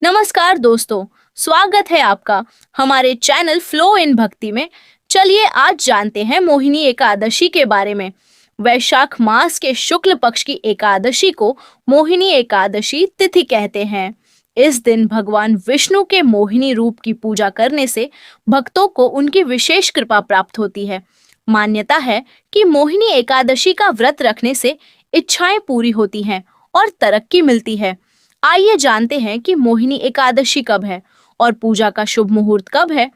नमस्कार दोस्तों, स्वागत है आपका हमारे चैनल फ्लो इन भक्ति में। चलिए आज जानते हैं मोहिनी एकादशी के बारे में। वैशाख मास के शुक्ल पक्ष की एकादशी को मोहिनी एकादशी तिथि कहते हैं। इस दिन भगवान विष्णु के मोहिनी रूप की पूजा करने से भक्तों को उनकी विशेष कृपा प्राप्त होती है। मान्यता है कि मोहिनी एकादशी का व्रत रखने से इच्छाएं पूरी होती हैं और तरक्की मिलती है। आइए जानते हैं कि मोहिनी एकादशी कब है और पूजा का शुभ मुहूर्त कब है।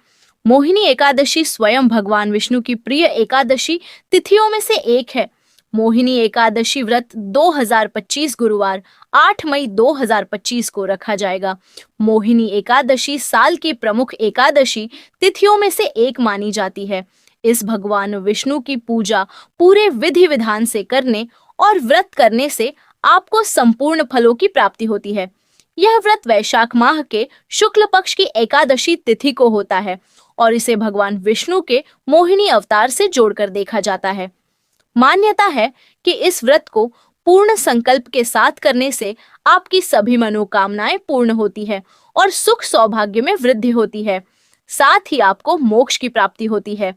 मोहिनी एकादशी स्वयं भगवान विष्णु की प्रिय एकादशी तिथियों में से एक है। मोहिनी एकादशी व्रत 2025 गुरुवार 8 मई 2025 को रखा जाएगा। मोहिनी एकादशी साल की प्रमुख एकादशी तिथियों में से एक मानी जाती है। इस भगवान विष्णु की पूजा पूरे विधि विधान से करने और व्रत करने से आपको संपूर्ण फलों की प्राप्ति होती है। यह व्रत वैशाख माह के शुक्ल पक्ष की एकादशी तिथि को होता है और इसे भगवान विष्णु के मोहिनी अवतार से जोड़कर देखा जाता है। मान्यता है कि इस व्रत को पूर्ण संकल्प के साथ करने से आपकी सभी मनोकामनाएं पूर्ण होती है और सुख सौभाग्य में वृद्धि होती है। साथ ही आपको मोक्ष की प्राप्ति होती है।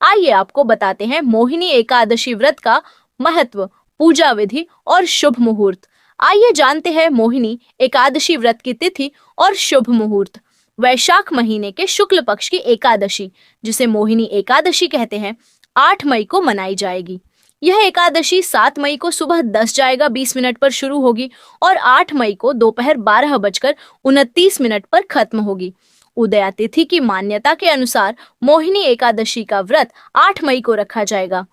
आइए आपको बताते हैं मोहिनी एकादशी व्रत का महत्व, पूजा विधि और शुभ मुहूर्त। आइए जानते हैं मोहिनी एकादशी व्रत की तिथि और शुभ मुहूर्त। वैशाख महीने के शुक्ल पक्ष की एकादशी, जिसे मोहिनी एकादशी कहते हैं, 8 मई को मनाई जाएगी। यह एकादशी 7 मई को सुबह 10:20 पर शुरू होगी और 8 मई को दोपहर 12:29 पर खत्म होगी। उदया तिथि की मान्यता के अनुसार मोहिनी एकादशी का व्रत 8 मई को रखा जाएगा।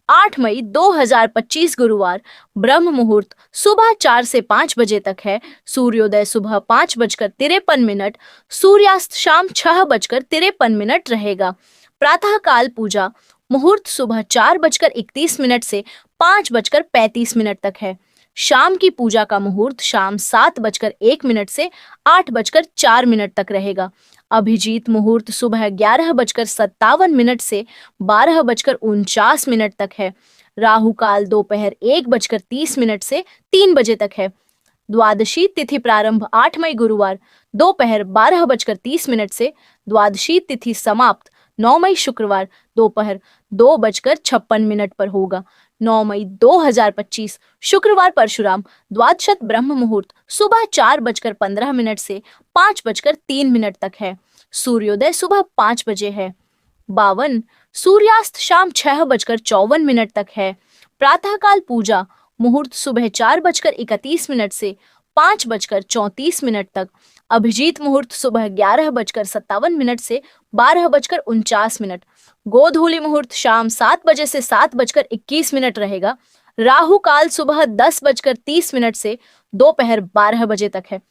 8 मई 2025 गुरुवार ब्रह्म मुहूर्त सुबह 4 से 5 बजे तक है। सूर्योदय सुबह 5:53, सूर्यास्त शाम 6:53 रहेगा। प्रातः काल पूजा मुहूर्त सुबह 4:31 से 5:35 तक है। शाम की पूजा का मुहूर्त शाम 7:01 से 8:04 तक रहेगा। अभिजीत मुहूर्त सुबह 11:57 से 12:49 तक है। राहु काल दोपहर 1:30 से 3 बजे तक है। द्वादशी तिथि प्रारंभ 8 मई गुरुवार दोपहर 12:30 से, द्वादशी तिथि समाप्त 9 मई शुक्रवार दोपहर 2:56 पर होगा। 9 मई 2025 शुक्रवार परशुराम द्वादशत ब्रह्म मुहूर्त सुबह 4:15 से 5:03 तक है। सूर्योदय सुबह 5 बजे है। 52 सूर्यास्त शाम 6:54 तक है। प्रातःकाल पूजा मुहूर्त सुबह 4:31 से 5:34 तक। अभिजीत मुहूर्त सुबह 11:57 से 12:49। गोधूली मुहूर्त शाम 7 बजे से 7:21 रहेगा। राहु काल सुबह 10:30 से दोपहर 12 बजे तक है।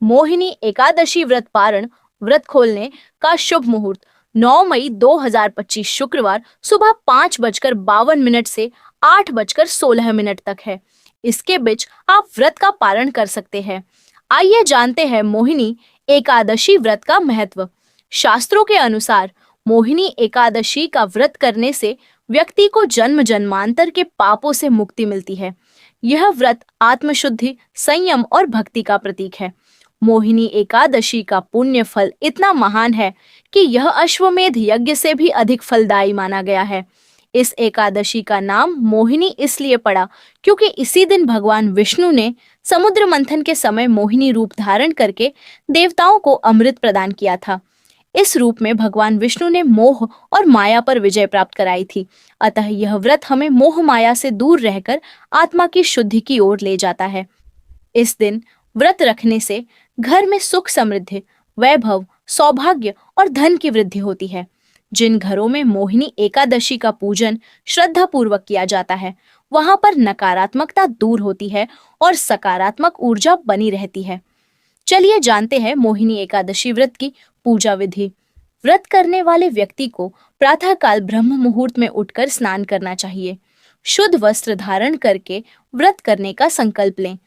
मोहिनी एकादशी व्रत पारण व्रत खोलने का शुभ मुहूर्त 9 मई 2025 शुक्रवार सुबह 5:52 से 8:16 तक है। इसके बीच आप व्रत का पारण कर सकते हैं। आइए जानते हैं मोहिनी एकादशी व्रत का महत्व। शास्त्रों के अनुसार मोहिनी एकादशी का व्रत करने से व्यक्ति को जन्म जन्मांतर के पापों से मुक्ति मिलती है। यह व्रत आत्मशुद्धि, संयम और भक्ति का प्रतीक है। मोहिनी एकादशी का पुण्य फल इतना महान है कि यह अश्वमेध यज्ञ से भी अधिक फलदायी माना गया है। इस एकादशी का नाम मोहिनी इसलिए पड़ा क्योंकि इसी दिन भगवान विष्णु ने समुद्र मंथन के समय मोहिनी रूप धारण करके देवताओं को अमृत प्रदान किया था। इस रूप में भगवान विष्णु ने मोह और माया पर विजय प्राप्त कराई थी। अतः यह व्रत हमें मोह माया से दूर रहकर आत्मा की शुद्धि की ओर ले जाता है। इस दिन व्रत रखने से घर में सुख समृद्धि, वैभव, सौभाग्य और धन की वृद्धि होती है। जिन घरों में मोहिनी एकादशी का पूजन श्रद्धा पूर्वक किया जाता है, वहां पर नकारात्मकता दूर होती है और सकारात्मक ऊर्जा बनी रहती है। चलिए जानते हैं मोहिनी एकादशी व्रत की पूजा विधि। व्रत करने वाले व्यक्ति को प्रातःकाल ब्रह्म मुहूर्त में उठकर स्नान करना चाहिए। शुद्ध वस्त्र धारण करके व्रत करने का संकल्प लें।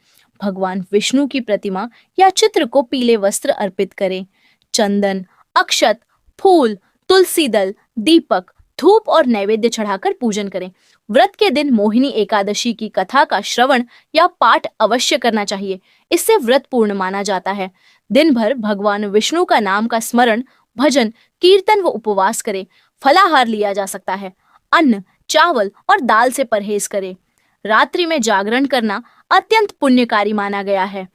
भगवान विष्णु की प्रतिमा या चित्र को पीले वस्त्र अर्पित करें। चंदन, अक्षत, फूल, तुलसी दल, दीपक, धूप और नैवेद्य चढ़ाकर पूजन करें। व्रत के दिन मोहिनी एकादशी की कथा का श्रवण या पाठ अवश्य करना चाहिए। इससे व्रत पूर्ण माना जाता है। दिन भर भगवान विष्णु का नाम का स्मरण, भजन, कीर्तन व उपवास करे। फलाहार लिया जा सकता है। अन्न, चावल और दाल से परहेज करे। रात्रि में जागरण करना अत्यंत पुण्यकारी माना गया है।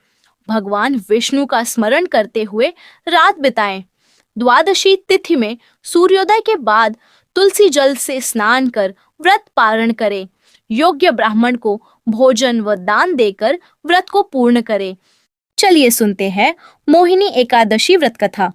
भगवान विष्णु का स्मरण करते हुए रात बिताएं। द्वादशी तिथि में सूर्योदय के बाद तुलसी जल से स्नान कर व्रत पारण करें। योग्य ब्राह्मण को भोजन व दान देकर व्रत को पूर्ण करें। चलिए सुनते हैं मोहिनी एकादशी व्रत कथा।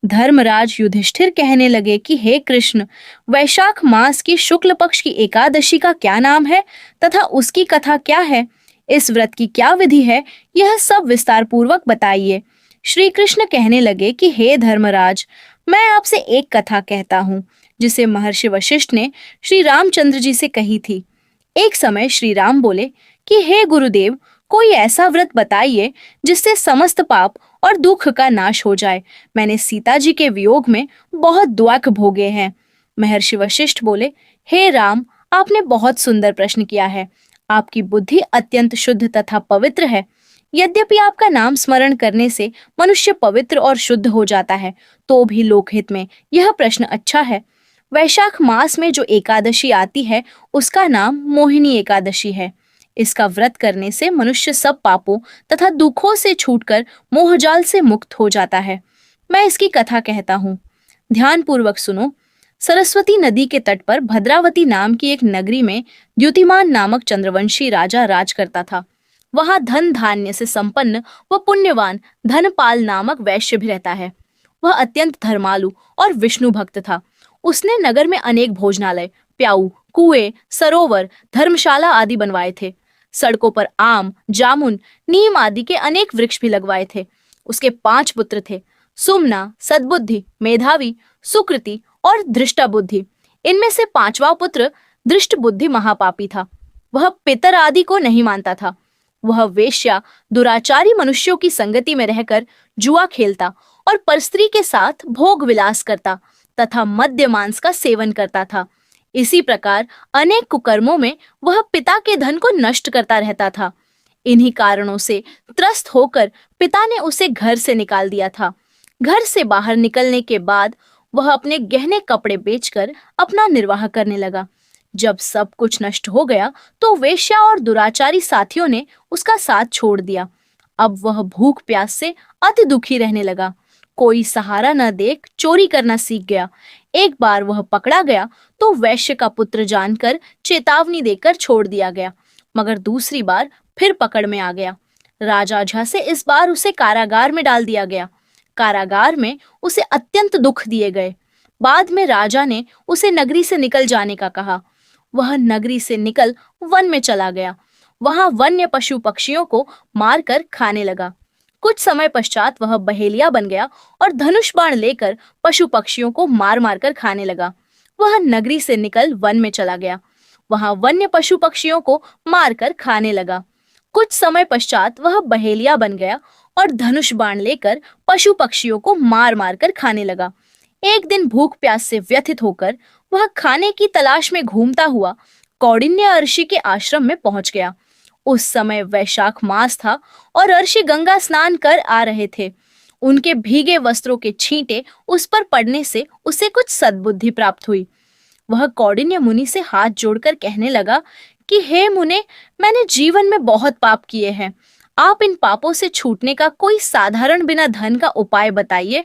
धर्मराज युधिष्ठिर कहने लगे कि हे कृष्ण, वैशाख मास की शुक्ल पक्ष की एकादशी का क्या नाम है तथा उसकी कथा क्या है? इस व्रत की क्या विधि है? यह सब विस्तार पूर्वक बताइए। श्री कृष्ण कहने लगे कि हे धर्मराज, मैं आपसे एक कथा कहता हूँ जिसे महर्षि वशिष्ठ ने श्री रामचंद्र जी से कही थी। एक समय श्री राम बोले कि हे गुरुदेव, कोई ऐसा व्रत बताइए जिससे समस्त पाप और दुख का नाश हो जाए। मैंने सीता जी के वियोग में बहुत दुख भोगे हैं। महर्षि वशिष्ठ बोले, हे राम, आपने बहुत सुंदर प्रश्न किया है। आपकी बुद्धि अत्यंत शुद्ध तथा पवित्र है। यद्यपि आपका नाम स्मरण करने से मनुष्य पवित्र और शुद्ध हो जाता है, तो भी लोकहित में यह प्रश्न अच्छा है। वैशाख मास में जो एकादशी आती है उसका नाम मोहिनी एकादशी है। इसका व्रत करने से मनुष्य सब पापों तथा दुखों से छूटकर मोहजाल से मुक्त हो जाता है। मैं इसकी कथा कहता हूँ, ध्यान पूर्वक सुनो। सरस्वती नदी के तट पर भद्रावती नाम की एक नगरी में द्युतिमान नामक चंद्रवंशी राजा राज करता था। वहां धन धान्य से संपन्न व पुण्यवान धनपाल नामक वैश्य भी रहता है। वह अत्यंत धर्मालु और विष्णु भक्त था। उसने नगर में अनेक भोजनालय, प्याऊ, कुएं, सरोवर, धर्मशाला आदि बनवाए थे। सड़कों पर आम, जामुन, नीम आदि के अनेक वृक्ष भी लगवाए थे। उसके 5 पुत्र थे, सुमना, सद्बुद्धि, मेधावी, सुकृति और धृष्टा बुद्धि। इनमें से 5वां पुत्र दृष्ट बुद्धि महापापी था। वह पितर आदि को नहीं मानता था। वह वेश्या, दुराचारी मनुष्यों की संगति में रहकर जुआ खेलता और परस्त्री के साथ भोग विलास करता तथा मद्य मांस का सेवन करता था। इसी प्रकार अनेक कुकर्मों में वह पिता के धन को नष्ट करता रहता था। इन्हीं कारणों से त्रस्त होकर पिता ने उसे घर से निकाल दिया था। घर से बाहर निकलने के बाद वह अपने गहने कपड़े बेचकर अपना निर्वाह करने लगा। जब सब कुछ नष्ट हो गया तो वेश्या और दुराचारी साथियों ने उसका साथ छोड़ दिया। अब वह भूख प्यास से अति दुखी रहने लगा। कोई सहारा न देख चोरी करना सीख गया। एक बार वह पकड़ा गया तो वैश्य का पुत्र जानकर चेतावनी देकर छोड़ दिया गया, मगर दूसरी बार फिर पकड़ में आ गया। राजा झा से इस बार उसे कारागार में डाल दिया गया। कारागार में उसे अत्यंत दुख दिए गए। बाद में राजा ने उसे नगरी से निकल जाने का कहा। वह नगरी से निकल वन में चला गया। वहां वन्य पशु पक्षियों को मारकर खाने लगा। कुछ समय पश्चात वह बहेलिया बन गया और धनुष बाण लेकर पशु पक्षियों को मार मार कर खाने लगा। वह नगरी से निकल वन में चला गया। वहां वन्य पशु पक्षियों को मारकर खाने लगा। कुछ समय पश्चात वह बहेलिया बन गया और धनुष बाण लेकर पशु पक्षियों को मार मार कर खाने लगा। एक दिन भूख प्यास से व्यथित होकर वह खाने की तलाश में घूमता हुआ कौंडिन्य ऋषि के आश्रम में पहुंच गया। उस समय वैशाख मास था और ऋषि गंगा स्नान कर आ रहे थे। उनके भीगे वस्त्रों के छींटे उस पर पड़ने से उसे कुछ सद्बुद्धि प्राप्त हुई। वह कौंडिन्य मुनि से हाथ जोड़कर कहने लगा कि हे मुने, मैंने जीवन में बहुत पाप किए हैं। आप इन पापों से छूटने का कोई साधारण बिना धन का उपाय बताइए।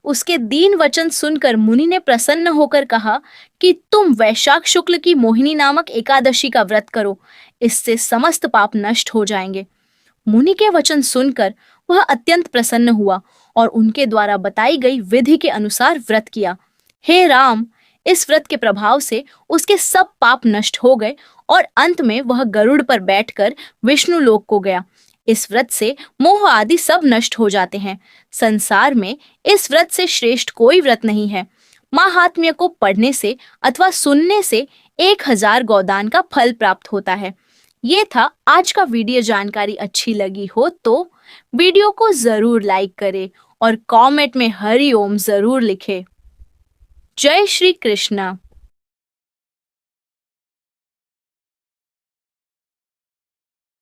उसके दीन वचन सुनकर मुनि ने प्रसन्न होकर कहा कि तुम वैशाख शुक्ल की मोहिनी नामक एकादशी का व्रत करो, इससे समस्त पाप नष्ट हो जाएंगे। मुनि के वचन सुनकर वह अत्यंत प्रसन्न हुआ और उनके द्वारा बताई गई विधि के अनुसार व्रत किया। हे राम, इस व्रत के प्रभाव से उसके सब पाप नष्ट हो गए और अंत में वह गरुड़ पर बैठकर विष्णु लोक को गया। इस व्रत से मोह आदि सब नष्ट हो जाते हैं। संसार में इस व्रत से श्रेष्ठ कोई व्रत नहीं है। महात्म्य को पढ़ने से अथवा सुनने से 1000 गोदान का फल प्राप्त होता है। ये था आज का वीडियो। जानकारी अच्छी लगी हो तो वीडियो को जरूर लाइक करें और कमेंट में हरि ओम जरूर लिखें। जय श्री कृष्णा।